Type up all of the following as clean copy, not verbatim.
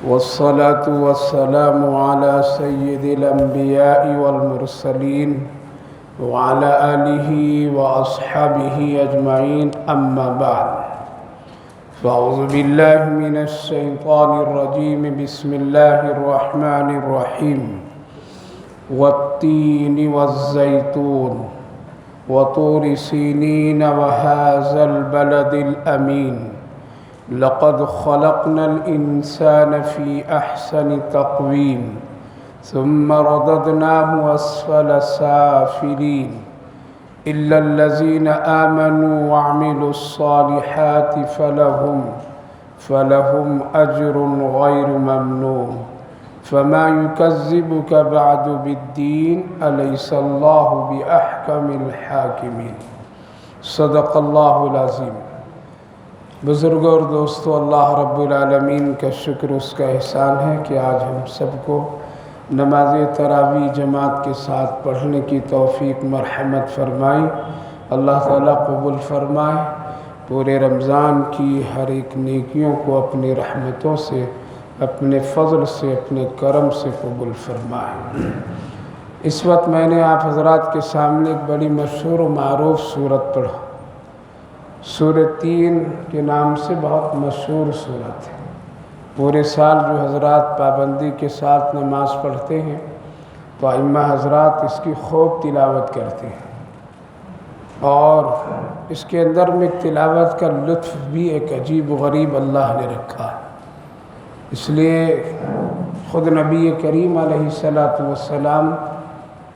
والصلاة والسلام على سيد الأنبياء والمرسلين وعلى آله وأصحابه أجمعين، أما بعد. فأعوذ بالله من الشيطان الرجيم. بسم الله الرحمن الرحيم. والتين والزيتون وطور سينين وهذا البلد الأمين لقد خلقنا الإنسان في أحسن تقويم ثم رددناه أسفل سافلين إلا الذين آمنوا وعملوا الصالحات فلهم أجر غير ممنون فما يكذبك بعد بالدين أليس الله بأحكم الحاكمين. صدق اللہ العظیم. بزرگوں اور دوستو، اللہ رب العالمین کا شکر، اس کا احسان ہے کہ آج ہم سب کو نماز تراویح جماعت کے ساتھ پڑھنے کی توفیق مرحمت فرمائی. اللہ تعالیٰ قبول فرمائے. پورے رمضان کی ہر ایک نیکیوں کو اپنی رحمتوں سے، اپنے فضل سے، اپنے کرم سے قبول فرمائے. اس وقت میں نے آپ حضرات کے سامنے ایک بڑی مشہور و معروف سورت پڑھا. سورۃ تین کے نام سے بہت مشہور سورت ہے. پورے سال جو حضرات پابندی کے ساتھ نماز پڑھتے ہیں تو ائمہ حضرات اس کی خوب تلاوت کرتے ہیں، اور اس کے اندر میں تلاوت کا لطف بھی ایک عجیب و غریب اللہ نے رکھا ہے. اس لیے خود نبی کریم علیہ السلام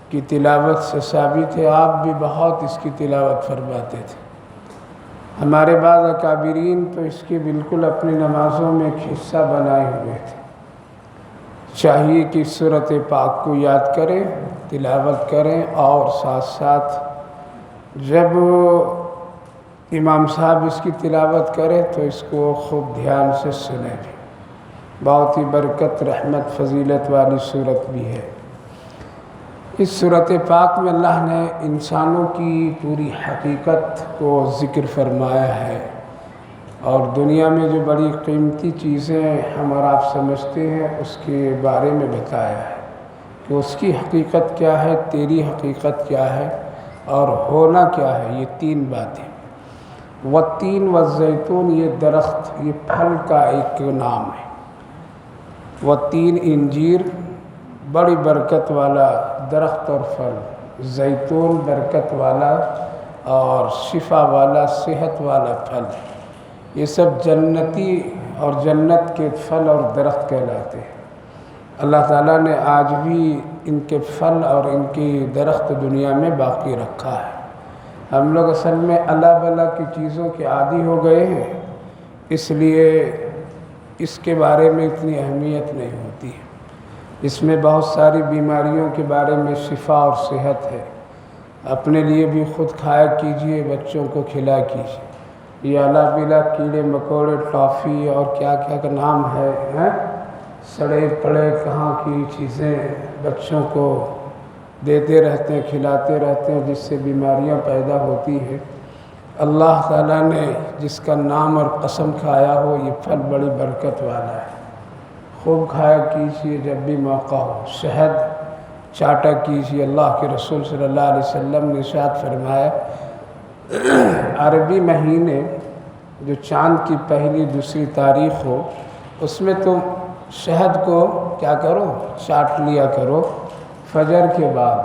کی تلاوت سے ثابت ہے، آپ بھی بہت اس کی تلاوت فرماتے تھے. ہمارے بعض اکابرین تو اس کے بالکل اپنی نمازوں میں ایک حصہ بنائے ہوئے تھے. چاہیے کہ سورۃ پاک کو یاد کریں، تلاوت کریں، اور ساتھ ساتھ جب امام صاحب اس کی تلاوت کریں تو اس کو خوب دھیان سے سنیں بھی. بہت ہی برکت، رحمت، فضیلت والی صورت بھی ہے. اس سورۃ پاک میں اللہ نے انسانوں کی پوری حقیقت کو ذکر فرمایا ہے، اور دنیا میں جو بڑی قیمتی چیزیں ہم اور آپ سمجھتے ہیں اس کے بارے میں بتایا ہے کہ اس کی حقیقت کیا ہے، تیری حقیقت کیا ہے، اور ہونا کیا ہے. یہ تین باتیں. والتین والزیتون، یہ درخت، یہ پھل کا ایک نام ہے. والتین انجیر، بڑی برکت والا درخت اور پھل. زیتون، برکت والا اور شفا والا، صحت والا پھل. یہ سب جنتی اور جنت کے پھل اور درخت کہلاتے ہیں. اللہ تعالیٰ نے آج بھی ان کے پھل اور ان کی درخت دنیا میں باقی رکھا ہے. ہم لوگ اصل میں اللہ بلا کی چیزوں کے عادی ہو گئے ہیں، اس لیے اس کے بارے میں اتنی اہمیت نہیں ہوتی ہے. اس میں بہت ساری بیماریوں کے بارے میں شفا اور صحت ہے. اپنے لیے بھی خود کھایا کیجئے، بچوں کو کھلا کیجئے. یہ اللہ بلا کیڑے مکوڑے، ٹافی اور کیا کیا کا نام ہے، سڑے پڑے کہاں کی چیزیں بچوں کو دیتے رہتے ہیں، کھلاتے رہتے ہیں، جس سے بیماریاں پیدا ہوتی ہیں. اللہ تعالیٰ نے جس کا نام اور قسم کھایا ہو، یہ پھل بڑی برکت والا ہے. خوب کھایا کیجیے جب بھی موقع ہو. شہد چاٹا کیجیے. اللہ کے رسول صلی اللہ علیہ وسلم نے ارشاد فرمایا، عربی مہینے جو چاند کی پہلی دوسری تاریخ ہو، اس میں تم شہد کو کیا کرو، چاٹ لیا کرو. فجر کے بعد،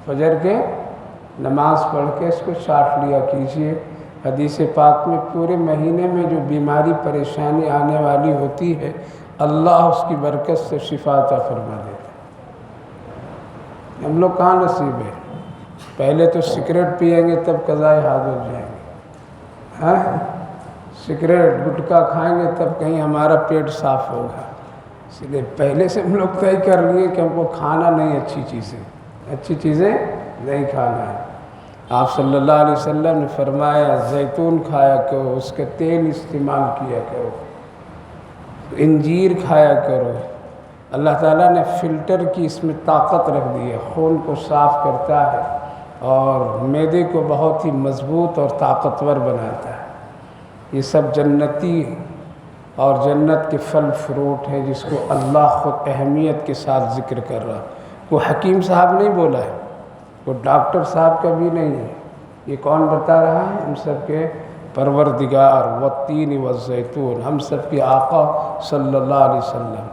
فجر کے نماز پڑھ کے اس کو چاٹ لیا کیجیے. حدیث پاک میں پورے مہینے میں جو بیماری پریشانی آنے والی ہوتی ہے، اللہ اس کی برکت سے شفا عطا فرما دیتا ہے. ہم لوگ کہاں نصیب ہے؟ پہلے تو سگریٹ پئیں گے تب قضائے حاضر جائیں گے. سگریٹ گٹکا کھائیں گے تب کہیں ہمارا پیٹ صاف ہوگا. اس لیے پہلے سے ہم لوگ طے کر لیے کہ ہم کو کھانا نہیں، اچھی چیزیں نہیں کھانا ہے. آپ صلی اللہ علیہ وسلم نے فرمایا زیتون کھایا کرو، اس کا تیل استعمال کیا کرو، انجیر کھایا کرو. اللہ تعالیٰ نے فلٹر کی اس میں طاقت رکھ دی ہے، خون کو صاف کرتا ہے اور معدے کو بہت ہی مضبوط اور طاقتور بناتا ہے. یہ سب جنتی اور جنت کے پھل فروٹ ہے جس کو اللہ خود اہمیت کے ساتھ ذکر کر رہا. وہ حکیم صاحب نہیں بولا ہے، وہ ڈاکٹر صاحب کا بھی نہیں ہے، یہ کون بتا رہا ہے؟ ہم سب کے پروردگار والتین والزیتون، ہم سب کے آقا صلی اللہ علیہ وسلم.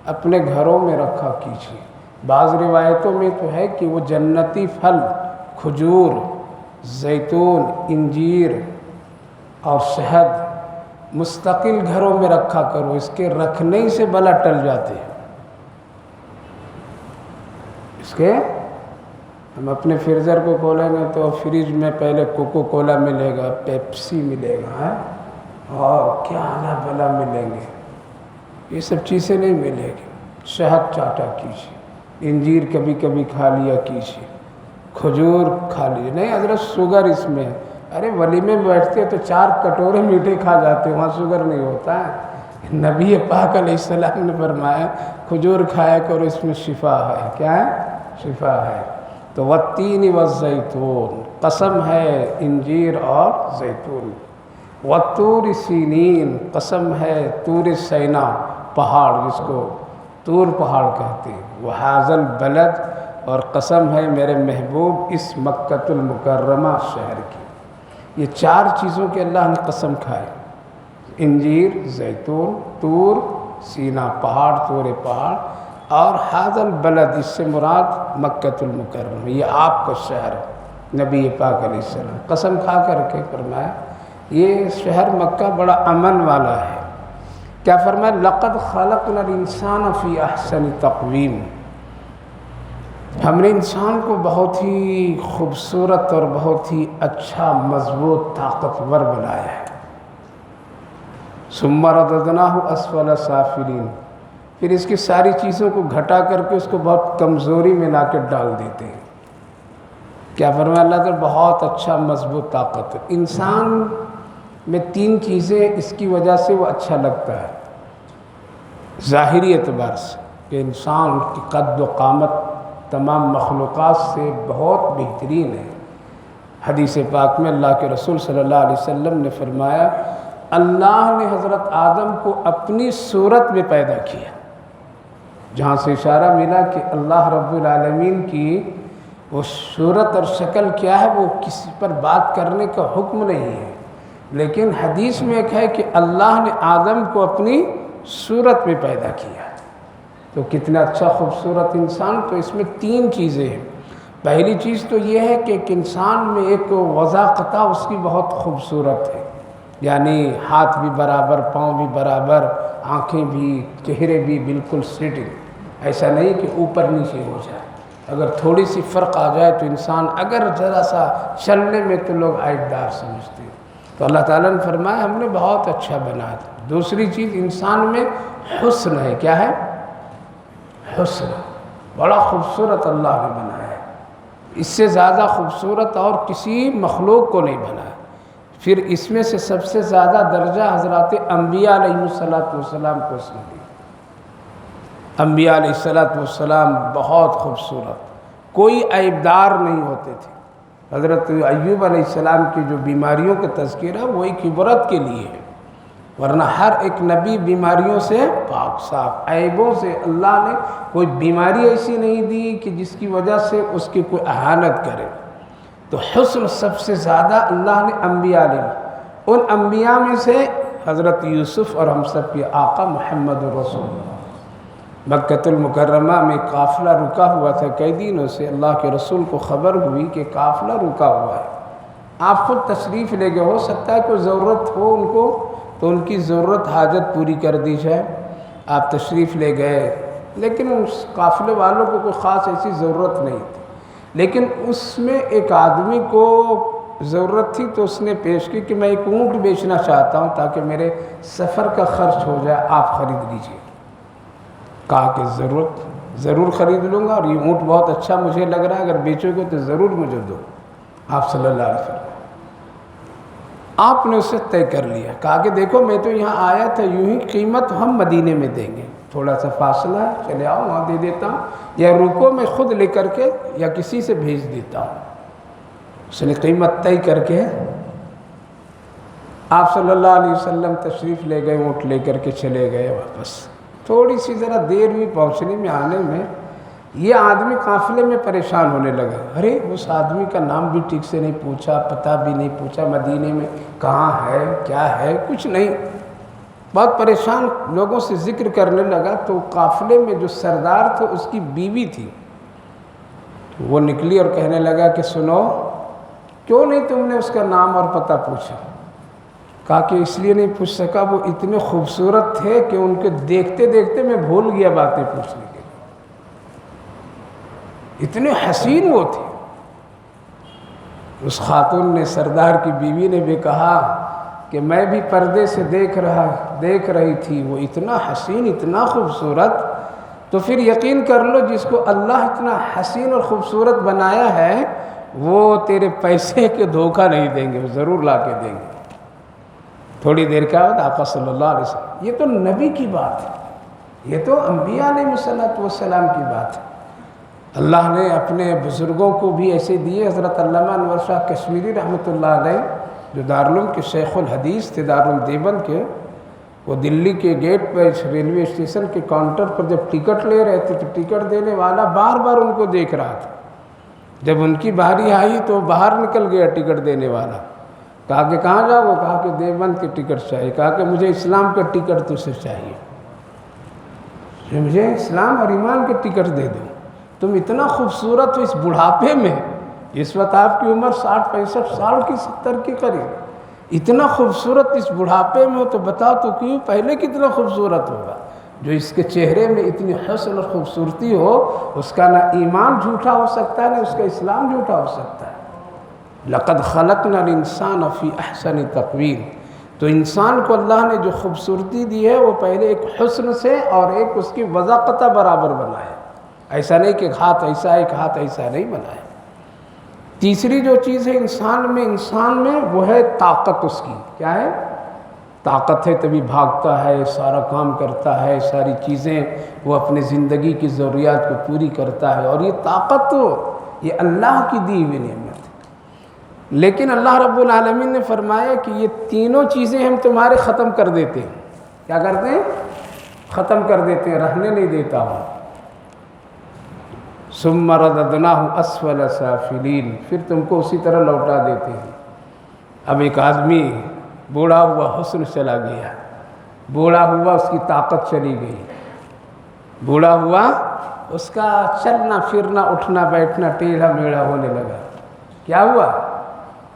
اپنے گھروں میں رکھا کیجیے. بعض روایتوں میں تو ہے کہ وہ جنتی پھل کھجور، زیتون، انجیر اور شہد مستقل گھروں میں رکھا کرو، اس کے رکھنے سے بلا ٹل جاتے ہیں. اس کے ہم اپنے فریزر کو کھولیں گے تو فریج میں پہلے کوکو کولا ملے گا، پیپسی ملے گا، اور کیا آنا بلا ملیں گے. یہ سب چیزیں نہیں ملے گی. شہد چاٹا کیجیے، انجیر کبھی کبھی کھا لیا کیجیے، کھجور کھا لیجیے. نہیں حضرت شوگر اس میں ہے. ارے ولیمے میں بیٹھتے تو 4 کٹورے میٹھے کھا جاتے، وہاں شوگر نہیں ہوتا ہے. نبی پاک علیہ السلام نے فرمایا کھجور کھایا کرو، اس میں شفا ہے. کیا ہے؟ شفا ہے. تو والتین والزیتون، قسم ہے انجیر اور زیتون. والطور سینین، قسم ہے طور سینا پہاڑ جس کو طور پہاڑ کہتے ہیں. وہذا البلد، اور قسم ہے میرے محبوب اس مکۃ المکرمہ شہر کی. یہ 4 چیزوں کے اللہ نے قسم کھائے: انجیر، زیتون، طور سینا پہاڑ، طور پہاڑ، اور ھذا البلد، اس سے مراد مکۃ المکرمہ، یہ آپ کا شہر ہے. نبی پاک علیہ السلام قسم کھا کر کے فرمایا یہ شہر مکہ بڑا امن والا ہے. کیا فرمایا؟ لقد خلقنا الانسان فی احسن تقویم، ہم نے انسان کو بہت ہی خوبصورت اور بہت ہی اچھا مضبوط طاقتور بنایا ہے. ثم رددناہ اسفل سافلین، پھر اس کی ساری چیزوں کو گھٹا کر کے اس کو بہت کمزوری میں لا کے ڈال دیتے ہیں. کیا فرمایا اللہ تعالیٰ؟ بہت اچھا مضبوط طاقت. انسان میں 3 چیزیں اس کی وجہ سے وہ اچھا لگتا ہے ظاہری اعتبار سے، کہ انسان کی قد و قامت تمام مخلوقات سے بہت بہترین ہے. حدیث پاک میں اللہ کے رسول صلی اللہ علیہ وسلم نے فرمایا اللہ نے حضرت آدم کو اپنی صورت میں پیدا کیا، جہاں سے اشارہ ملا کہ اللہ رب العالمین کی وہ صورت اور شکل کیا ہے، وہ کسی پر بات کرنے کا حکم نہیں ہے. لیکن حدیث میں ایک ہے کہ اللہ نے آدم کو اپنی صورت میں پیدا کیا. تو کتنا اچھا خوبصورت انسان. تو اس میں 3 چیزیں ہیں. پہلی چیز تو یہ ہے کہ ایک انسان میں ایک وضاقتہ اس کی بہت خوبصورت ہے، یعنی ہاتھ بھی برابر، پاؤں بھی برابر، آنکھیں بھی، چہرے بھی بالکل سیٹنگ. ایسا نہیں کہ اوپر نیچے ہو جائے. اگر تھوڑی سی فرق آ جائے تو انسان اگر ذرا سا چلنے میں تو لوگ عیبدار سمجھتے ہیں. تو اللہ تعالیٰ نے فرمایا ہم نے بہت اچھا بنایا تھا. دوسری چیز انسان میں حسن ہے. کیا ہے؟ حسن. بڑا خوبصورت اللہ نے بنایا ہے، اس سے زیادہ خوبصورت اور کسی مخلوق کو نہیں بنایا. پھر اس میں سے سب سے زیادہ درجہ حضرات انبیاء علیہ السلام کو اس نے دی. انبیاء علیہ السلام بہت خوبصورت، کوئی عیبدار نہیں ہوتے تھے. حضرت ایوب علیہ السلام کی جو بیماریوں کا تذکرہ وہ ایک عبرت کے لیے ہے، ورنہ ہر ایک نبی بیماریوں سے پاک صاف. عیبوں سے اللہ نے کوئی بیماری ایسی نہیں دی کہ جس کی وجہ سے اس کی کوئی اہانت کرے. تو حسن سب سے زیادہ اللہ نے انبیاء نے. ان انبیاء میں سے حضرت یوسف اور ہم سب کے آقا محمد رسول اللہ. مکۃ المکرمہ میں قافلہ رکا ہوا تھا کئی دنوں سے. اللہ کے رسول کو خبر ہوئی کہ قافلہ رکا ہوا ہے. آپ خود تشریف لے گئے، ہو سکتا ہے کوئی ضرورت ہو ان کو تو ان کی ضرورت حاجت پوری کر دی جائے. آپ تشریف لے گئے، لیکن اس قافلے والوں کو کوئی خاص ایسی ضرورت نہیں تھی. لیکن اس میں ایک آدمی کو ضرورت تھی تو اس نے پیش کی کہ میں ایک اونٹ بیچنا چاہتا ہوں تاکہ میرے سفر کا خرچ ہو جائے، آپ خرید لیجیے. کہا کہ ضرور خرید لوں گا، اور یہ اونٹ بہت اچھا مجھے لگ رہا ہے، اگر بیچو گے تو ضرور مجھے دو. آپ صلی اللہ علیہ وسلم آپ نے اسے طے کر لیا. کہا کہ دیکھو میں تو یہاں آیا تھا، یوں ہی قیمت ہم مدینے میں دیں گے، تھوڑا سا فاصلہ ہے، چلے آؤ وہاں دے دیتا ہوں، یا رکو میں خود لے کر کے یا کسی سے بھیج دیتا ہوں. اس نے قیمت طے کر کے آپ صلی اللہ علیہ وسلم تشریف لے گئے، اونٹ لے کر کے چلے گئے واپس. تھوڑی سی ذرا دیر ہوئی پہنچنے میں، آنے میں. یہ آدمی قافلے میں پریشان ہونے لگا. ارے اس آدمی کا نام بھی ٹھیک سے نہیں پوچھا، پتہ بھی نہیں پوچھا، مدینے میں کہاں ہے کیا ہے کچھ نہیں. بہت پریشان لوگوں سے ذکر کرنے لگا. تو قافلے میں جو سردار تھے اس کی بیوی تھی، وہ نکلی اور کہنے لگا کہ سنو، کیوں نہیں تم نے اس کا نام اور پتہ پوچھا؟ کہا کہ اس لیے نہیں پوچھ سکا، وہ اتنے خوبصورت تھے کہ ان کے دیکھتے دیکھتے میں بھول گیا باتیں پوچھنے کے لیے. اتنے حسین وہ تھے. اس خاتون نے، سردار کی بیوی نے بھی کہا کہ میں بھی پردے سے دیکھ رہی تھی، وہ اتنا حسین اتنا خوبصورت. تو پھر یقین کر لو، جس کو اللہ اتنا حسین اور خوبصورت بنایا ہے وہ تیرے پیسے کے دھوکہ نہیں دیں گے، وہ ضرور لا کے دیں گے. تھوڑی دیر کے بعد آقا صلی اللہ علیہ وسلم، یہ تو نبی کی بات ہے، یہ تو انبیاء علیہ السلام کی بات ہے. اللہ نے اپنے بزرگوں کو بھی ایسے دیے. حضرت علامہ انور شاہ کشمیری رحمۃ اللہ علیہ، جو دارالعلوم کے شیخ الحدیث تھے، دارالعلوم دیوبند کے، وہ دلی کے گیٹ پہ ریلوے اسٹیشن کے کاؤنٹر پر جب ٹکٹ لے رہے تھے تو ٹکٹ دینے والا بار بار ان کو دیکھ رہا تھا. جب ان کی باری آئی تو باہر نکل گیا ٹکٹ دینے والا. کہا کہ کہاں جاؤ؟ کہا کہ دیوبند کے ٹکٹ چاہیے. کہا کہ مجھے اسلام کا ٹکٹ تجھ سے چاہیے، مجھے اسلام اور ایمان کے ٹکٹ دے دو. تم اتنا خوبصورت ہو اس بڑھاپے میں، اس وقت آپ کی عمر 60-65 سال کی، 70 کے قریب، اتنا خوبصورت اس بڑھاپے میں ہو تو بتاؤ تو کیوں پہلے کتنا خوبصورت ہوگا. جو اس کے چہرے میں اتنی حسن اور خوبصورتی ہو، اس کا نہ ایمان جھوٹا ہو سکتا ہے، نہ اس کا اسلام جھوٹا ہو سکتا ہے. لقد خلقنا الانسان فی احسن تقویم. تو انسان کو اللہ نے جو خوبصورتی دی ہے وہ پہلے ایک حسن سے اور ایک اس کی وضاقتہ برابر بنایا. ایسا نہیں کہ ایک ہاتھ ایسا ایک ہاتھ ایسا نہیں بنایا. تیسری جو چیز ہے انسان میں وہ ہے طاقت. اس کی کیا ہے؟ طاقت ہے، تبھی بھاگتا ہے، سارا کام کرتا ہے، ساری چیزیں وہ اپنے زندگی کی ضروریات کو پوری کرتا ہے. اور یہ طاقت تو یہ اللہ کی دی ہوئی نعمت ہے. لیکن اللہ رب العالمین نے فرمایا کہ یہ تینوں چیزیں ہم تمہارے ختم کر دیتے ہیں. کیا کرتے ہیں؟ ختم کر دیتے ہیں، رہنے نہیں دیتا ہوں. ثم رددناہ اسفل سافلین. پھر تم کو اسی طرح لوٹا دیتے ہیں. اب ایک آدمی بوڑھا ہوا حسن چلا گیا، بوڑھا ہوا اس کی طاقت چلی گئی، بوڑھا ہوا اس کا چلنا پھرنا اٹھنا بیٹھنا ٹیڑھا میڑھا ہونے لگا. کیا ہوا؟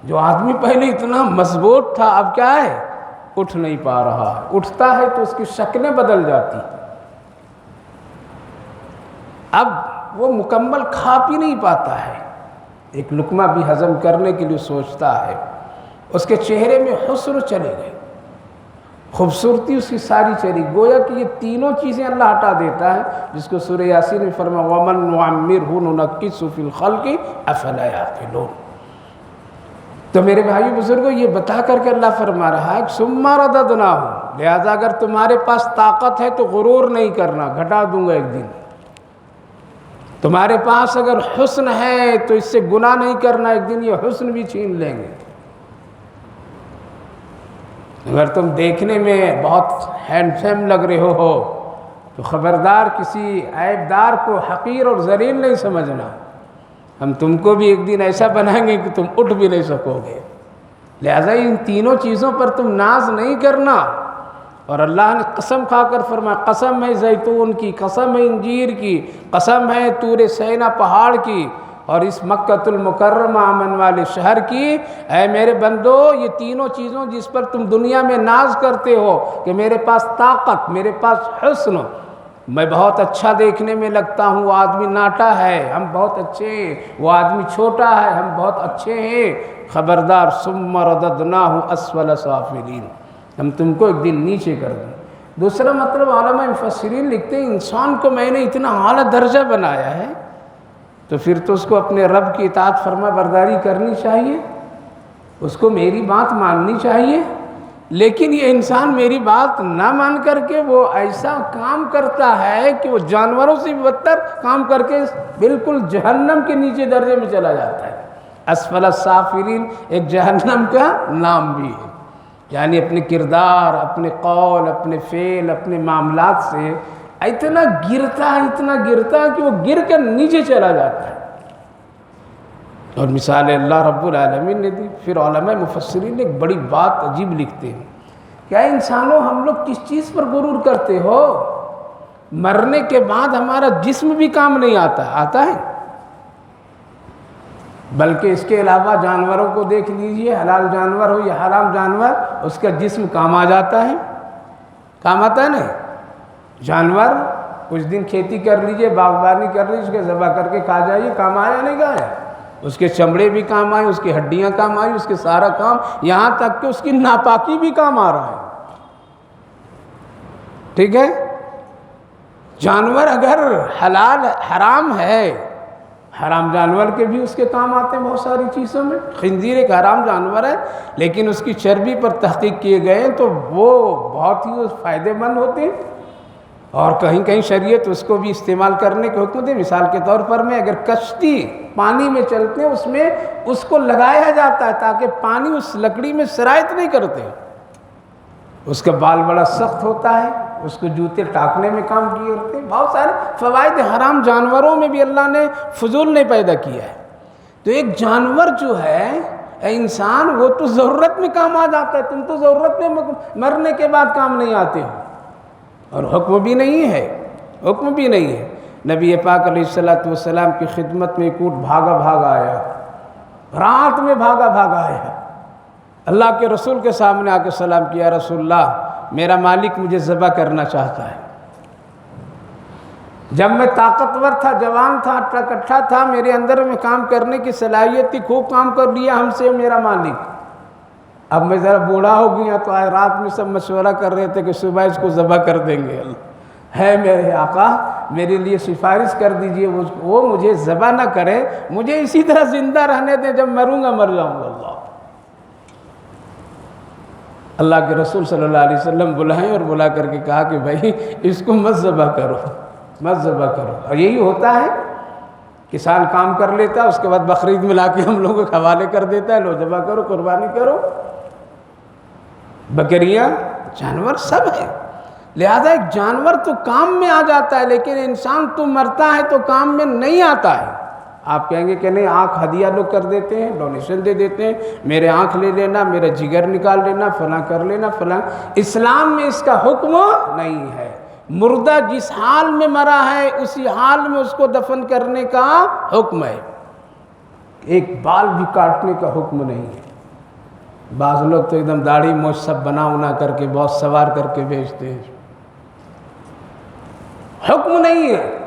جو آدمی پہلے اتنا مضبوط تھا اب کیا ہے؟ اٹھ نہیں پا رہا ہے. اٹھتا ہے تو اس کی شکلیں بدل جاتی. اب وہ مکمل کھا پی نہیں پاتا ہے، ایک لقمہ بھی ہضم کرنے کے لیے سوچتا ہے. اس کے چہرے میں حسن چلے گئے، خوبصورتی اس کی ساری چلی. گویا کہ یہ تینوں چیزیں اللہ ہٹا دیتا ہے، جس کو سورہ یاسین میں فرمایا وَمَن نُعَمِّرْهُ نُنَكِّسُ فِي الْخَلْقِ أَفَلَا يَعْقِلُونَ. تو میرے بھائی بزرگوں، یہ بتا کر کے اللہ فرما رہا ہے کہ ثُمَّ رَدَدْنَاهُ. لہذا اگر تمہارے پاس طاقت ہے تو غرور نہیں کرنا، گھٹا دوں گا ایک دن. تمہارے پاس اگر حسن ہے تو اس سے گناہ نہیں کرنا، ایک دن یہ حسن بھی چھین لیں گے. اگر تم دیکھنے میں بہت ہینڈسم لگ رہے ہو تو خبردار کسی عیبدار کو حقیر اور ذلیل نہیں سمجھنا. ہم تم کو بھی ایک دن ایسا بنائیں گے کہ تم اٹھ بھی نہیں سکو گے. لہذا ان تینوں چیزوں پر تم ناز نہیں کرنا. اور اللہ نے قسم کھا کر فرمایا، قسم ہے زیتون کی، قسم ہے انجیر کی، قسم ہے طور سینا پہاڑ کی، اور اس مکۃ المکرمہ امن والے شہر کی، اے میرے بندو یہ تینوں چیزوں جس پر تم دنیا میں ناز کرتے ہو کہ میرے پاس طاقت، میرے پاس حسن، میں بہت اچھا دیکھنے میں لگتا ہوں، وہ آدمی ناٹا ہے ہم بہت اچھے ہیں، وہ آدمی چھوٹا ہے ہم بہت اچھے ہیں. خبردار ثم رددناہ اسفل سافلین. ہم تم کو ایک دن نیچے کر دیں. دوسرا مطلب علماء مفسرین لکھتے ہیں انسان کو میں نے اتنا اعلیٰ درجہ بنایا ہے تو پھر تو اس کو اپنے رب کی اطاعت فرما برداری کرنی چاہیے، اس کو میری بات ماننی چاہیے. لیکن یہ انسان میری بات نہ مان کر کے وہ ایسا کام کرتا ہے کہ وہ جانوروں سے بھی بدتر کام کر کے بالکل جہنم کے نیچے درجے میں چلا جاتا ہے. اسفل السافلین ایک جہنم کا نام بھی ہے. یعنی اپنے کردار، اپنے قول، اپنے فعل، اپنے معاملات سے اتنا گرتا ہے کہ وہ گر کر نیچے چلا جاتا ہے۔ اور مثال اللہ رب العالمین نے دی۔ پھر علماء مفسرین نے ایک بڑی بات عجیب لکھتے ہیں، کیا انسانوں ہم لوگ کس چیز پر غرور کرتے ہو؟ مرنے کے بعد ہمارا جسم بھی کام نہیں آتا ہے؟ بلکہ اس کے علاوہ جانوروں کو دیکھ لیجئے، حلال جانور ہو یا حرام جانور، اس کا جسم کام آ جاتا ہے، کام آتا ہے نا۔ جانور کچھ دن کھیتی کر لیجئے، باغبانی کر لیجئے، اس کے ذبح کر کے کھا جائیے، کام آیا نہیں گیا؟ اس کے چمڑے بھی کام آئے، اس کی ہڈیاں کام آئی، اس کے سارا کام، یہاں تک کہ اس کی ناپاکی بھی کام آ رہا ہے، ٹھیک ہے؟ جانور اگر حلال حرام ہے، حرام جانور کے بھی اس کے کام آتے ہیں بہت ساری چیزوں میں۔ خنزیر ایک حرام جانور ہے، لیکن اس کی چربی پر تحقیق کیے گئے ہیں تو وہ بہت ہی فائدہ مند ہوتے ہیں، اور کہیں کہیں شریعت اس کو بھی استعمال کرنے کے حکم دے۔ مثال کے طور پر میں اگر کشتی پانی میں چلتے ہیں، اس میں اس کو لگایا جاتا ہے تاکہ پانی اس لکڑی میں سرایت نہیں کرتے۔ اس کا بال بڑا سخت ہوتا ہے، اس کو جوتے ٹاکنے میں کام کیے ہوتے ہیں۔ بہت سارے فوائد حرام جانوروں میں بھی اللہ نے فضول نہیں پیدا کیا ہے۔ تو ایک جانور جو ہے انسان، وہ تو ضرورت میں کام آ جاتا ہے، تم تو ضرورت میں مرنے کے بعد کام نہیں آتے ہو، اور حکم بھی نہیں ہے، حکم بھی نہیں ہے۔ نبی پاک علیہ السلام کی خدمت میں ایک اونٹ بھاگا آیا، رات میں بھاگا آیا، اللہ کے رسول کے سامنے آ کے سلام کیا، رسول اللہ میرا مالک مجھے ذبح کرنا چاہتا ہے۔ جب میں طاقتور تھا، جوان تھا، اٹھا تھا، میرے اندر میں کام کرنے کی صلاحیت تھی، خوب کام کر لیا ہم سے میرا مالک۔ اب میں ذرا بوڑھا ہو گیا تو آج رات میں سب مشورہ کر رہے تھے کہ صبح اس کو ذبح کر دیں گے۔ ہے میرے آقا میرے لیے سفارش کر دیجئے، وہ مجھے ذبح نہ کرے، مجھے اسی طرح زندہ رہنے دیں، جب مروں گا مر جاؤں گا۔ اللہ کے رسول صلی اللہ علیہ وسلم بلائیں اور بلا کر کے کہا کہ بھائی اس کو مت ذبح کرو، مت ذبح کرو۔ اور یہی ہوتا ہے، کسان کام کر لیتا ہے، اس کے بعد بقرعید میں لا کے ہم لوگوں کو حوالے کر دیتا ہے، لو ذبح کرو، قربانی کرو۔ بکریاں، جانور سب ہے، لہذا ایک جانور تو کام میں آ جاتا ہے، لیکن انسان تو مرتا ہے تو کام میں نہیں آتا ہے۔ آپ کہیں گے کہ نہیں، آنکھ ہدیہ لوگ کر دیتے ہیں، ڈونیشن دے دیتے ہیں، میرے آنکھ لے لینا، میرا جگر نکال لینا، فلاں کر لینا، فلاں۔ اسلام میں اس کا حکم نہیں ہے۔ مردہ جس حال میں مرا ہے اسی حال میں اس کو دفن کرنے کا حکم ہے، ایک بال بھی کاٹنے کا حکم نہیں ہے۔ بعض لوگ تو ایک دم داڑھی موچھ سب بنا کر کے بہت سوار کر کے بیچتے ہیں، حکم نہیں ہے۔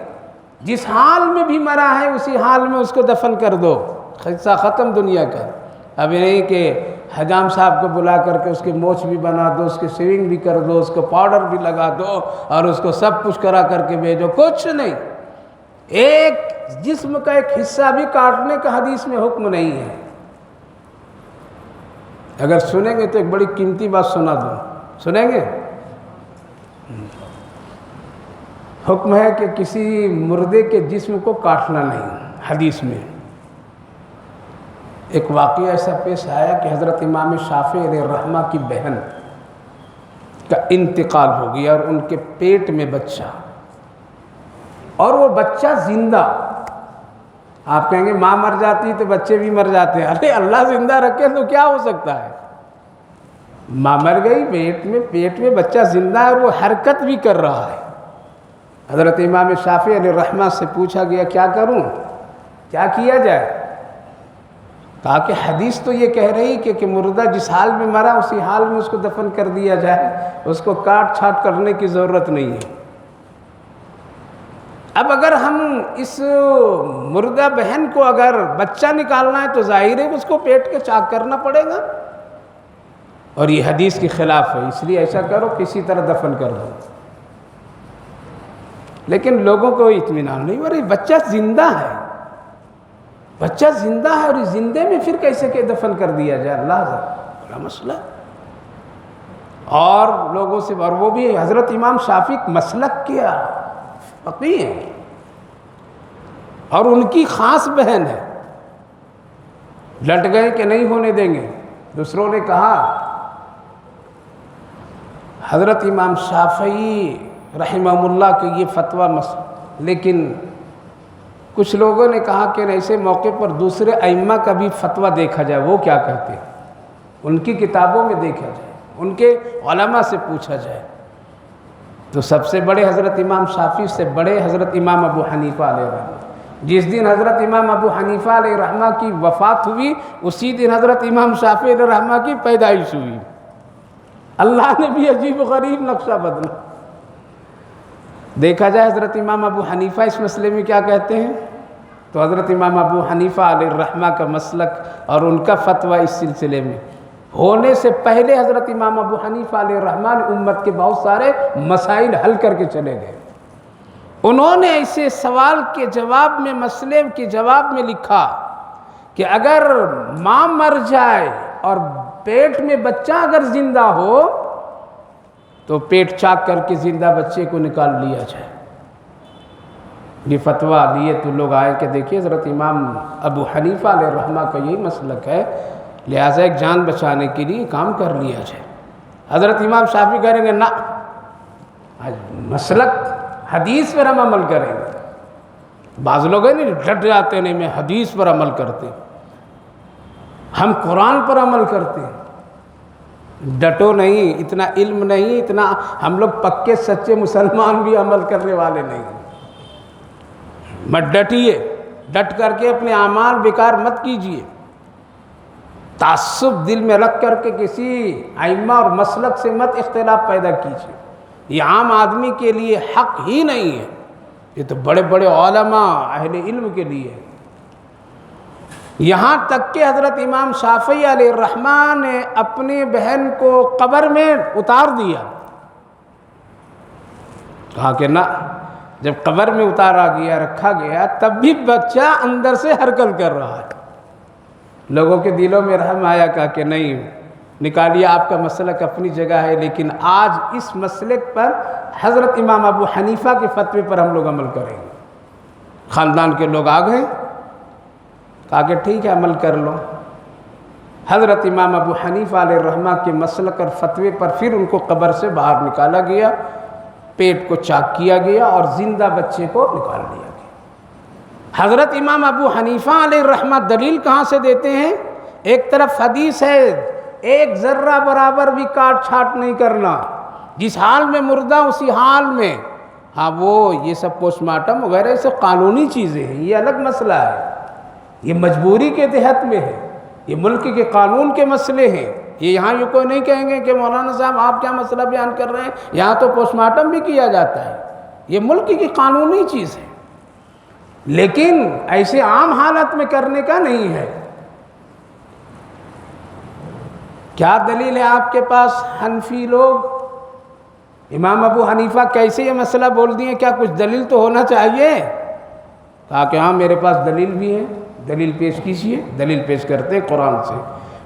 جس حال میں بھی مرا ہے اسی حال میں اس کو دفن کر دو، قصہ ختم دنیا کا۔ اب یہ نہیں کہ حجام صاحب کو بلا کر کے اس کے موچھ بھی بنا دو، اس کی سیونگ بھی کر دو، اس کو پاؤڈر بھی لگا دو اور اس کو سب کچھ کرا کر کے بھیجو، کچھ نہیں۔ ایک جسم کا ایک حصہ بھی کاٹنے کا حدیث میں حکم نہیں ہے۔ اگر سنیں گے تو ایک بڑی قیمتی بات سنا دوں، سنیں گے؟ حکم ہے کہ کسی مردے کے جسم کو کاٹنا نہیں، حدیث میں۔ ایک واقعہ ایسا پیش آیا کہ حضرت امام شافعی علیہ الرحمہ کی بہن کا انتقال ہو گیا اور ان کے پیٹ میں بچہ، اور وہ بچہ زندہ۔ آپ کہیں گے ماں مر جاتی تو بچے بھی مر جاتے ہیں، ارے اللہ زندہ رکھے تو کیا ہو سکتا ہے؟ ماں مر گئی، پیٹ میں بچہ زندہ ہے اور وہ حرکت بھی کر رہا ہے۔ حضرت امام شافعی علیہ الرحمہ سے پوچھا گیا کیا کروں، کیا کیا جائے؟ کہا کہ حدیث تو یہ کہہ رہی کہ مردہ جس حال میں مرا اسی حال میں اس کو دفن کر دیا جائے، اس کو کاٹ چھاٹ کرنے کی ضرورت نہیں ہے۔ اب اگر ہم اس مردہ بہن کو اگر بچہ نکالنا ہے تو ظاہر ہے اس کو پیٹ کے چاک کرنا پڑے گا، اور یہ حدیث کے خلاف ہے، اس لیے ایسا کرو کسی طرح دفن کر دو۔ لیکن لوگوں کو اطمینان نہیں، ارے بچہ زندہ ہے، بچہ زندہ ہے، اور اس زندے میں پھر کیسے کہ دفن کر دیا جائے؟ اللہ بڑا مسئلہ۔ اور لوگوں سے، اور وہ بھی حضرت امام شافعی مسلک کیا فقیہ ہیں، اور ان کی خاص بہن ہے، ڈٹ گئے کہ نہیں ہونے دیں گے۔ دوسروں نے کہا حضرت امام شافعی رحمہ اللہ کے یہ فتویٰ لیکن کچھ لوگوں نے کہا کہ ایسے موقع پر دوسرے ائمہ کا بھی فتویٰ دیکھا جائے، وہ کیا کہتے ہیں، ان کی کتابوں میں دیکھا جائے، ان کے علماء سے پوچھا جائے۔ تو سب سے بڑے حضرت امام شافعی سے بڑے حضرت امام ابو حنیفہ علیہ رحمہ۔ جس دن حضرت امام ابو حنیفہ علیہ رحمہ کی وفات ہوئی، اسی دن حضرت امام شافعی علیہ رحمہ کی پیدائش ہوئی۔ اللہ نے بھی عجیب و غریب نقشہ بدلا۔ دیکھا جائے حضرت امام ابو حنیفہ اس مسئلے میں کیا کہتے ہیں، تو حضرت امام ابو حنیفہ علیہ الرحمہ کا مسلک اور ان کا فتویٰ اس سلسلے میں ہونے سے پہلے حضرت امام ابو حنیفہ علیہ الرحمہ نے امت کے بہت سارے مسائل حل کر کے چلے گئے۔ انہوں نے ایسے سوال کے جواب میں، مسئلے کے جواب میں لکھا کہ اگر ماں مر جائے اور پیٹ میں بچہ اگر زندہ ہو تو پیٹ چاک کر کے زندہ بچے کو نکال لیا جائے۔ یہ فتویٰ لیے تو لوگ آئے کہ دیکھیے حضرت امام ابو حنیفہ علیہ الرحمہ کا یہی مسلک ہے، لہٰذا ایک جان بچانے کے لیے کام کر لیا جائے۔ حضرت امام شافعی کہیں گے نہ، مسلک حدیث پر ہم عمل کریں گے۔ بعض لوگ ہیں نہیں ڈٹ جاتے نہیں میں حدیث پر عمل کرتے، ہم قرآن پر عمل کرتے ہیں۔ ڈٹو نہیں، اتنا علم نہیں، اتنا ہم لوگ پکے سچے مسلمان بھی عمل کرنے والے نہیں۔ مت ڈٹیے، ڈٹ کر کے اپنے اعمال بیکار مت کیجیے، تعصب دل میں رکھ کر کے کسی ائمہ اور مسلک سے مت اختلاف پیدا کیجیے، یہ عام آدمی کے لیے حق ہی نہیں ہے، یہ تو بڑے بڑے علماء اہل علم کے لیے ہے۔ یہاں تک کہ حضرت امام شافعی علیہ الرحمہ نے اپنی بہن کو قبر میں اتار دیا، کہا کہ نہ، جب قبر میں اتارا گیا، رکھا گیا، تب بھی بچہ اندر سے حرکت کر رہا ہے۔ لوگوں کے دلوں میں رحم آیا، کہا کہ نہیں، نکالیے، آپ کا مسلک اپنی جگہ ہے، لیکن آج اس مسلک پر حضرت امام ابو حنیفہ کے فتوے پر ہم لوگ عمل کریں گے۔ خاندان کے لوگ آ گئے، کہا کہ ٹھیک ہے عمل کر لو۔ حضرت امام ابو حنیفہ علیہ الرحمہ کے مسلک اور فتوے پر پھر ان کو قبر سے باہر نکالا گیا، پیٹ کو چاک کیا گیا اور زندہ بچے کو نکال لیا گیا۔ حضرت امام ابو حنیفہ علیہ الرحمہ دلیل کہاں سے دیتے ہیں؟ ایک طرف حدیث ہے، ایک ذرہ برابر بھی کاٹ چھانٹ نہیں کرنا، جس حال میں مردہ اسی حال میں۔ ہاں وہ یہ سب پوسٹ مارٹم وغیرہ یہ سب قانونی چیزیں ہیں، یہ الگ مسئلہ ہے، یہ مجبوری کے تحت میں ہے، یہ ملک کے قانون کے مسئلے ہیں۔ یہ یہاں یہ کوئی نہیں کہیں گے کہ مولانا صاحب آپ کیا مسئلہ بیان کر رہے ہیں، یہاں تو پوسٹ مارٹم بھی کیا جاتا ہے، یہ ملک کی قانونی چیز ہے، لیکن ایسے عام حالت میں کرنے کا نہیں ہے۔ کیا دلیل ہے آپ کے پاس؟ حنفی لوگ امام ابو حنیفہ کیسے یہ مسئلہ بول دیے، کیا کچھ دلیل تو ہونا چاہیے؟ کہا کہ ہاں میرے پاس دلیل بھی ہے، دلیل پیش کیجیے۔ دلیل پیش کرتے ہیں قرآن سے،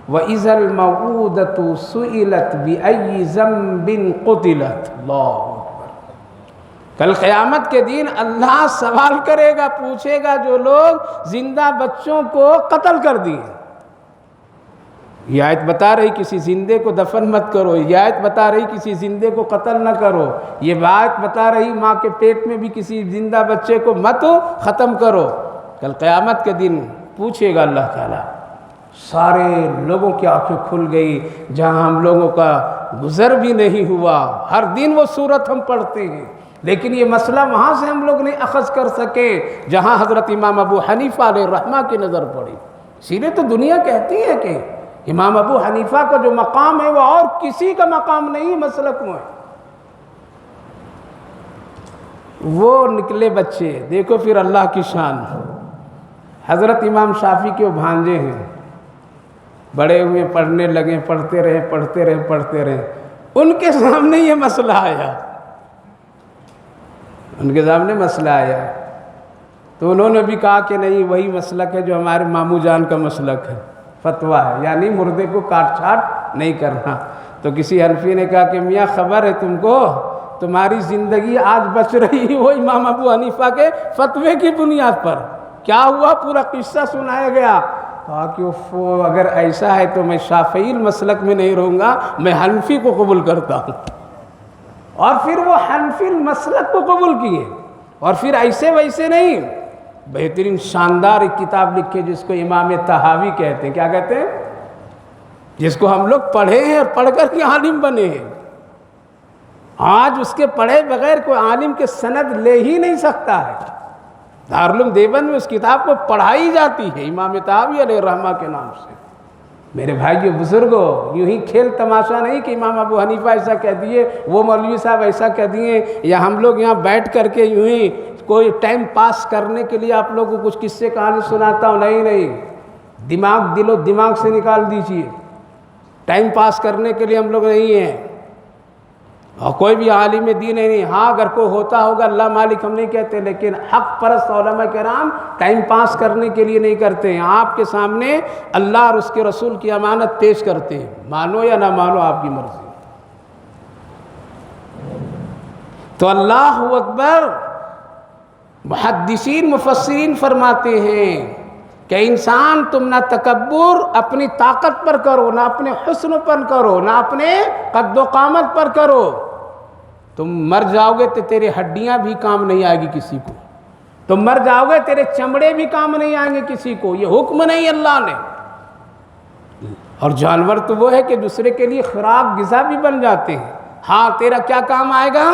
وَإِذَا الْمَوْءُودَةُ سُئِلَتْ بِأَيِّ ذَنبٍ قُتِلَتْ۔ اللہ اکبر۔ کل قیامت کے دن اللہ سوال کرے گا، پوچھے گا جو لوگ زندہ بچوں کو قتل کر دیے۔ یہ آیت بتا رہی کسی زندے کو دفن مت کرو، یہ آیت بتا رہی کسی زندے کو قتل نہ کرو، یہ آیت بتا رہی ماں کے پیٹ میں بھی کسی زندہ بچے کو مت ختم کرو۔ کل قیامت کے دن پوچھے گا اللہ تعالیٰ، سارے لوگوں کی آنکھیں کھل گئی، جہاں ہم لوگوں کا گزر بھی نہیں ہوا۔ ہر دن وہ صورت ہم پڑھتے ہیں، لیکن یہ مسئلہ وہاں سے ہم لوگ نہیں اخذ کر سکے جہاں حضرت امام ابو حنیفہ علیہ الرحمہ کی نظر پڑی۔ اسی لیے تو دنیا کہتی ہے کہ امام ابو حنیفہ کا جو مقام ہے وہ اور کسی کا مقام نہیں مسلک میں۔ وہ نکلے بچے، دیکھو پھر اللہ کی شان۔ حضرت امام شافعی کے وہ بھانجے ہیں، بڑے ہوئے پڑھنے لگے، پڑھتے رہے، ان کے سامنے یہ مسئلہ آیا، ان کے سامنے مسئلہ آیا تو انہوں نے بھی کہا کہ نہیں، وہی مسلک ہے جو ہمارے ماموں جان کا مسلک ہے، فتویٰ ہے، یعنی مردے کو کاٹ چھانٹ نہیں کرنا۔ تو کسی حنفی نے کہا کہ میاں خبر ہے تم کو، تمہاری زندگی آج بچ رہی وہ امام ابو حنیفہ کے فتوے کی بنیاد پر۔ کیا ہوا؟ پورا قصہ سنایا گیا۔ کہا کہ اگر ایسا ہے تو میں شافعی مسلک میں نہیں رہوں گا، میں حنفی کو قبول کرتا ہوں۔ اور پھر وہ حنفی المسلک کو قبول کیے، اور پھر ایسے ویسے نہیں، بہترین شاندار ایک کتاب لکھے جس کو امام طحاوی کہتے ہیں۔ کیا کہتے ہیں؟ جس کو ہم لوگ پڑھے ہیں اور پڑھ کر کے عالم بنے ہیں۔ آج اس کے پڑھے بغیر کوئی عالم کے سند لے ہی نہیں سکتا ہے۔ دارالعلوم دیوبند میں اس کتاب کو پڑھائی جاتی ہے امام طحاوی علیہ الرحمہ کے نام سے۔ میرے بھائیو بزرگوں، یوں ہی کھیل تماشا نہیں کہ امام ابو حنیفہ ایسا کہہ دیے، وہ مولوی صاحب ایسا کہہ دیے، یا ہم لوگ یہاں بیٹھ کر کے یوں ہی کوئی ٹائم پاس کرنے کے لیے آپ لوگوں کو کچھ قصے کہانی سناتا ہوں۔ نہیں، دماغ دل و دماغ سے نکال دیجیے۔ ٹائم پاس کرنے کے لیے ہم لوگ نہیں ہیں، اور کوئی بھی عالم دین نہیں۔ ہاں اگر کوئی ہوتا ہوگا اللہ مالک ہم نہیں کہتے، لیکن حق پرست علماء کرام ٹائم پاس کرنے کے لیے نہیں کرتے ہیں، آپ کے سامنے اللہ اور اس کے رسول کی امانت پیش کرتے ہیں، مانو یا نہ مانو آپ کی مرضی۔ تو اللہ اکبر، محدثین مفسرین فرماتے ہیں کہ انسان تم نہ تکبر اپنی طاقت پر کرو، نہ اپنے حسن پر کرو، نہ اپنے قد و قامت پر کرو۔ تم مر جاؤ گے تو تیرے ہڈیاں بھی کام نہیں آئے گی کسی کو، تم مر جاؤ گے تیرے چمڑے بھی کام نہیں آئیں گے کسی کو، یہ حکم نہیں اللہ نے۔ اور جانور تو وہ ہے کہ دوسرے کے لیے خوراک غذا بھی بن جاتے ہیں۔ ہاں تیرا کیا کام آئے گا؟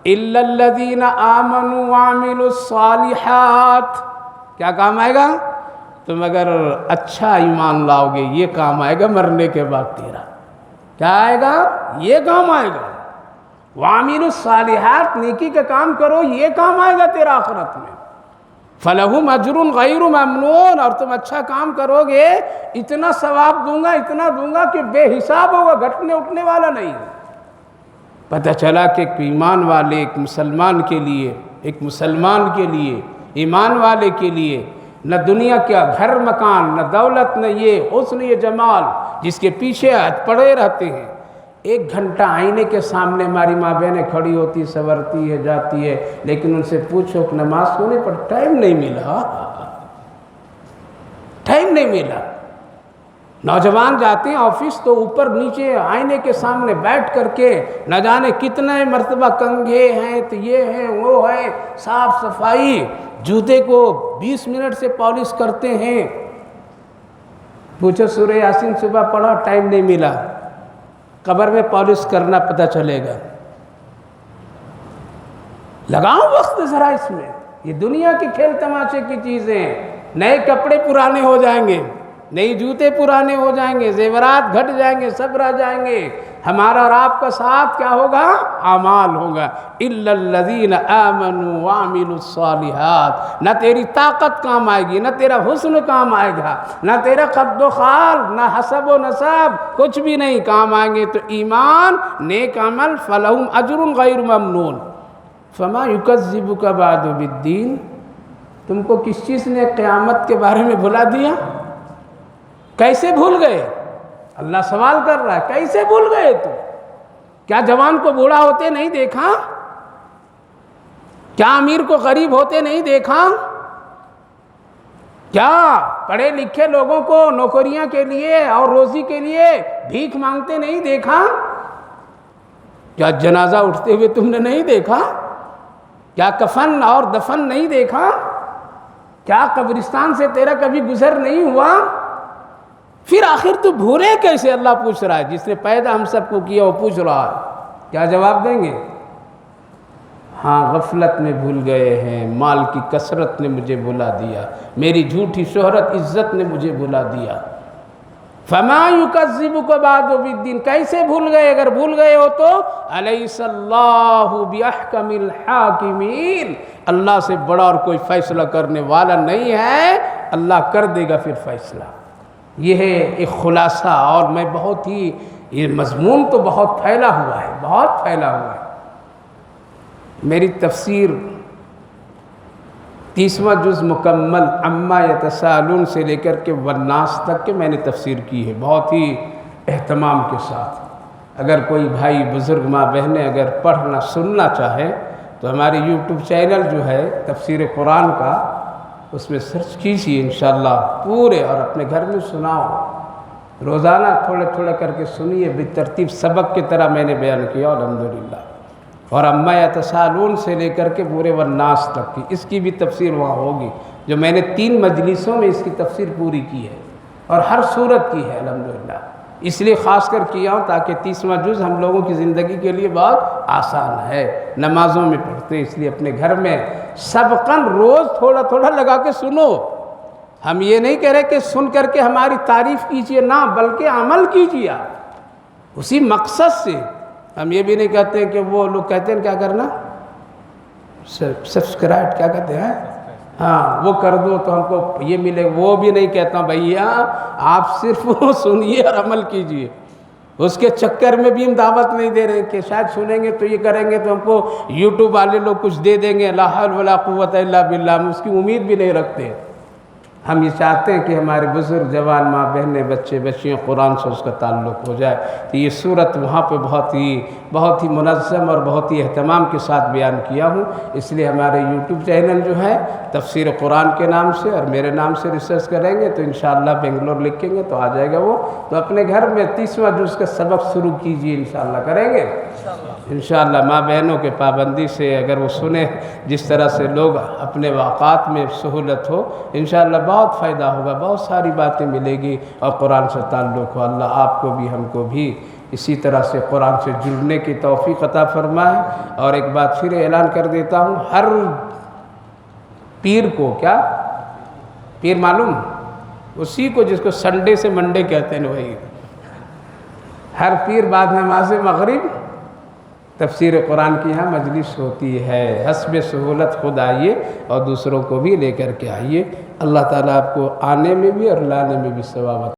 الا الذین آمنوا وعملوا الصالحات، کیا کام آئے گا؟ تم اگر اچھا ایمان لاؤ گے یہ کام آئے گا مرنے کے بعد تیرا۔ کیا آئے گا؟ یہ کام آئے گا۔ وعملوا الصالحات، نیکی کا کام کرو، یہ کام آئے گا تیرا آخرت میں۔ فلہم اجر غیر ممنون، اور تم اچھا کام کرو گے اتنا ثواب دوں گا، اتنا دوں گا کہ بے حساب ہوگا، گھٹنے اٹھنے والا نہیں۔ پتہ چلا کہ ایک ایمان والے، ایک مسلمان کے لیے، ایک مسلمان کے لیے، ایمان والے کے لیے نہ دنیا کا گھر مکان، نہ دولت، نہ یہ حسن، یہ جمال جس کے پیچھے پڑے رہتے ہیں۔ 1 گھنٹہ آئینے کے سامنے ہماری ماں بہنیں کھڑی ہوتی، سنورتی ہے، جاتی ہے، لیکن ان سے پوچھو کہ نماز سونے پر ٹائم نہیں ملا، ٹائم نہیں ملا۔ نوجوان جاتے ہیں آفس تو اوپر نیچے آئینے کے سامنے بیٹھ کر کے نہ جانے کتنے مرتبہ کنگھے ہیں تو یہ ہیں وہ ہے، صاف صفائی، جوتے کو 20 منٹ سے پالش کرتے ہیں۔ پوچھو سورہ یاسین صبح پڑھا، ٹائم نہیں ملا، قبر میں پالش کرنا پتہ چلے گا۔ لگاؤ وقت ذرا اس میں، یہ دنیا کے کھیل تماشے کی چیزیں، نئے کپڑے پرانے ہو جائیں گے، نئی جوتے پرانے ہو جائیں گے، زیورات گھٹ جائیں گے، سب رہ جائیں گے، ہمارا اور آپ کا ساتھ کیا ہوگا؟ اعمال ہوگا۔ الا الذین آمنوا وعملوا الصالحات، نہ تیری طاقت کام آئے گی، نہ تیرا حسن کام آئے گا، نہ تیرا قد و خال، نہ حسب و نسب، کچھ بھی نہیں کام آئیں گے تو ایمان، نیک عمل، فلہم اجر غیر ممنون۔ فما یکذبک بعد بالدین، تم کو کس چیز نے قیامت کے بارے میں بھلا دیا؟ کیسے بھول گئے؟ اللہ سوال کر رہا ہے، کیسے بھول گئے تم؟ کیا جوان کو بوڑھا ہوتے نہیں دیکھا؟ کیا امیر کو غریب ہوتے نہیں دیکھا؟ کیا پڑھے لکھے لوگوں کو نوکریاں کے لیے اور روزی کے لیے بھیک مانگتے نہیں دیکھا؟ کیا جنازہ اٹھتے ہوئے تم نے نہیں دیکھا؟ کیا کفن اور دفن نہیں دیکھا؟ کیا قبرستان سے تیرا کبھی گزر نہیں ہوا؟ پھر آخر تو بھولے کیسے؟ اللہ پوچھ رہا ہے، جس نے پیدا ہم سب کو کیا وہ پوچھ رہا ہے، کیا جواب دیں گے؟ ہاں غفلت میں بھول گئے ہیں، مال کی کثرت نے مجھے بھلا دیا، میری جھوٹی شہرت عزت نے مجھے بھلا دیا۔ فما یکذبک بعد بالدین، کیسے بھول گئے؟ اگر بھول گئے ہو تو الیس اللہ باحکم الحاکمین، اللہ سے بڑا اور کوئی فیصلہ کرنے والا نہیں ہے، اللہ کر دے گا پھر فیصلہ۔ یہ ہے ایک خلاصہ، اور میں بہت ہی، یہ مضمون تو بہت پھیلا ہوا ہے، بہت پھیلا ہوا ہے۔ میری تفسیر 30واں جز مکمل عما یتساءلون سے لے کر کے والناس تک کے میں نے تفسیر کی ہے، بہت ہی اہتمام کے ساتھ۔ اگر کوئی بھائی بزرگ ماں بہنیں اگر پڑھنا سننا چاہے تو ہمارے یوٹیوب چینل جو ہے تفسیر قرآن کا، اس میں سرچ کیجیے انشاءاللہ پورے، اور اپنے گھر میں سناؤ، روزانہ تھوڑے تھوڑے کر کے سنیے، بالترتیب سبق کی طرح میں نے بیان کیا الحمدللہ۔ اور اما یتساءلون سے لے کر کے پورے والناس تک کی، اس کی بھی تفسیر وہاں ہوگی، جو میں نے 3 مجلسوں میں اس کی تفسیر پوری کی ہے، اور ہر سورت کی ہے الحمدللہ۔ اس لیے خاص کر کیا ہوں تاکہ 30واں جز ہم لوگوں کی زندگی کے لیے بہت آسان ہے، نمازوں میں پڑھتے ہیں، اس لیے اپنے گھر میں سبقاً روز تھوڑا تھوڑا لگا کے سنو۔ ہم یہ نہیں کہہ رہے کہ سن کر کے ہماری تعریف کیجئے، نہ، بلکہ عمل کیجئے آپ اسی مقصد سے۔ ہم یہ بھی نہیں کہتے کہ وہ لوگ کہتے ہیں کیا کرنا، سبسکرائب کیا کہتے ہیں، ہاں وہ کر دو تو ہم کو یہ ملے، وہ بھی نہیں کہتا بھیا، آپ صرف وہ سنیے اور عمل کیجئے۔ اس کے چکر میں بھی ہم دعوت نہیں دے رہے کہ شاید سنیں گے تو یہ کریں گے تو ہم کو یوٹیوب والے لوگ کچھ دے دیں گے، لا حول ولا قوت الا باللہ، ہم اس کی امید بھی نہیں رکھتے۔ ہم یہ چاہتے ہیں کہ ہمارے بزرگ، جوان، ماں بہنیں، بچے بچیاں قرآن سے اس کا تعلق ہو جائے۔ تو یہ صورت وہاں پہ بہت ہی منظم اور بہت ہی اہتمام کے ساتھ بیان کیا ہوں، اس لیے ہمارے یوٹیوب چینل جو ہے تفسیر قرآن کے نام سے اور میرے نام سے ریسرچ کریں گے تو انشاءاللہ بنگلور لکھیں گے تو آ جائے گا وہ، تو اپنے گھر میں 30واں جز کا سبق شروع کیجیے، انشاءاللہ کریں گے انشاءاللہ۔ ماں بہنوں کے پابندی سے اگر وہ سنیں، جس طرح سے لوگ اپنے واقعات میں سہولت ہو، انشاءاللہ بہت فائدہ ہوگا، بہت ساری باتیں ملے گی اور قرآن سے تعلق ہو۔ اللہ آپ کو بھی ہم کو بھی اسی طرح سے قرآن سے جڑنے کی توفیق عطا فرمائے۔ اور ایک بات پھر اعلان کر دیتا ہوں، ہر پیر کو، کیا پیر معلوم، اسی کو جس کو سنڈے سے منڈے کہتے ہیں وہی، ہر پیر بعد نماز مغرب تفسیر قرآن کی یہاں مجلس ہوتی ہے۔ حسب سہولت خود آئیے اور دوسروں کو بھی لے کر کے آئیے۔ اللہ تعالیٰ آپ کو آنے میں بھی اور لانے میں بھی ثواب